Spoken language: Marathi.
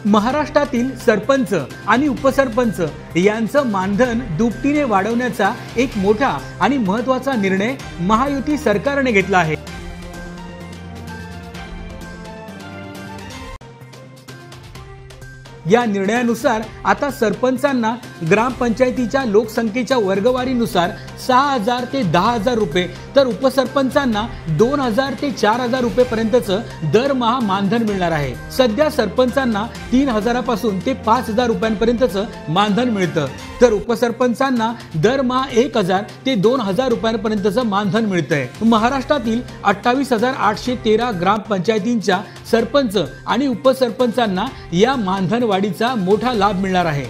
महाराष्ट्रातील सरपंच आणि उपसरपंच यांचं मानधन दुपटीने वाढवण्याचा एक मोठा आणि महत्त्वाचा निर्णय महायुती सरकारने घेतला आहे। या निर्णयानुसार आता सरपंचांना ग्रामपंचायतीच्या लोकसंख्येच्या वर्गवारीनुसार 6,000 ते 10,000 रुपये तर उपसरपंचांना 2,000 ते 4,000 रुपये पर्यंतचं दरमहा मानधन मिळणार आहे। सध्या सरपंचांना 3,000 पासून ते 5,000 रुपयांपर्यंतचं मानधन मिळतं, तर उपसरपंचांना दरमहा 1,000 ते 2,000 रुपयांपर्यंतचं मानधन मिळतंय। महाराष्ट्रातील 28,813 ग्रामपंचायतींच्या सरपंच आणि उपसरपंचांना या मानधन वाढीचा मोठा लाभ मिळणार आहे।